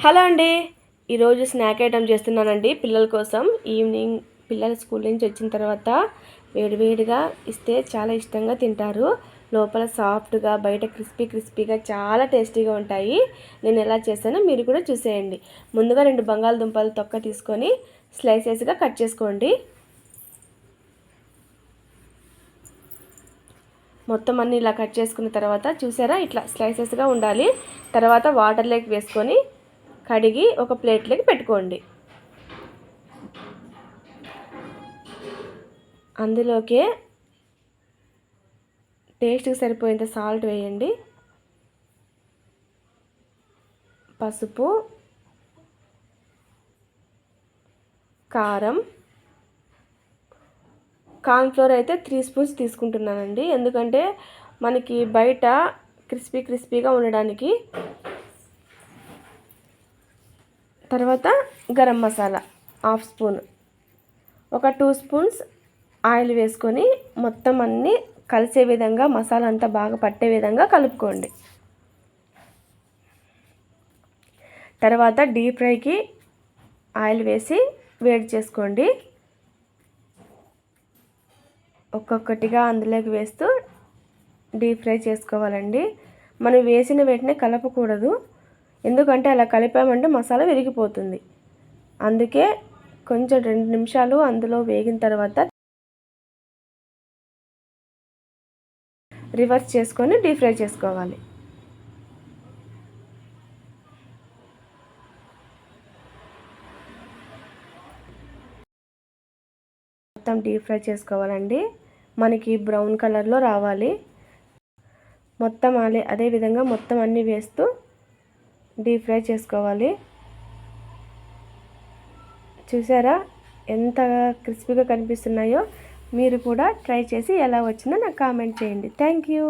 Hello అండి. ఈరోజు snack item చేస్తున్నానండి పిల్లల కోసం. ఈవినింగ్ పిల్లలు స్కూల్ నుంచి వచ్చిన తర్వాత వేడివేడిగా ఇస్తే చాలా ఇష్టంగా తింటారు. లోపల సాఫ్ట్గా బయట క్రిస్పీగా చాలా టేస్టీగా ఉంటాయి. నేను ఎలా చేశానో మీరు కూడా చూసేయండి. ముందుగా 2 బంగాళదుంపలు తొక్క తీసుకొని స్లైసెస్గా కట్ చేసుకోండి. మొత్తం అన్నీ ఇలా కట్ చేసుకున్న తర్వాత చూసారా, ఇట్లా స్లైసెస్గా ఉండాలి. తర్వాత వాటర్లోకి వేసుకొని కడిగి ఒక ప్లేట్లోకి పెట్టుకోండి. అందులోకే టేస్ట్కి సరిపోయేంత సాల్ట్ వేయండి, పసుపు, కారం, కార్న్ఫ్లోర్ అయితే 3 స్పూన్స్ తీసుకుంటున్నానండి. ఎందుకంటే మనకి బయట క్రిస్పీగా ఉండడానికి. తర్వాత గరం మసాలా 1/2 స్పూన్, ఒక 2 స్పూన్స్ ఆయిల్ వేసుకొని మొత్తం అన్నీ కలిసే విధంగా మసాలా అంతా బాగా పట్టే విధంగా కలుపుకోండి. తర్వాత డీప్ ఫ్రైకి ఆయిల్ వేసి వేడి చేసుకోండి. ఒక్కొక్కటిగా అందులోకి వేస్తూ డీప్ ఫ్రై చేసుకోవాలండి. మనం వేసిన వెంటనే కలపకూడదు, ఎందుకంటే అలా కలిపామంటే మసాలా విరిగిపోతుంది. అందుకే కొంచెం 2 నిమిషాలు అందులో వేగిన తర్వాత రివర్స్ చేసుకొని డీప్ ఫ్రై చేసుకోవాలి. మొత్తం డీప్ ఫ్రై చేసుకోవాలండి. మనకి బ్రౌన్ కలర్లో రావాలి. మొత్తం అదే విధంగా మొత్తం అన్నీ వేస్తూ డీప్ ఫ్రై చేసుకోవాలి. చూసారా ఎంత క్రిస్పీగా కనిపిస్తున్నాయో? మీరు కూడా ట్రై చేసి ఎలా వచ్చిందో నాకు కామెంట్ చేయండి. Thank you.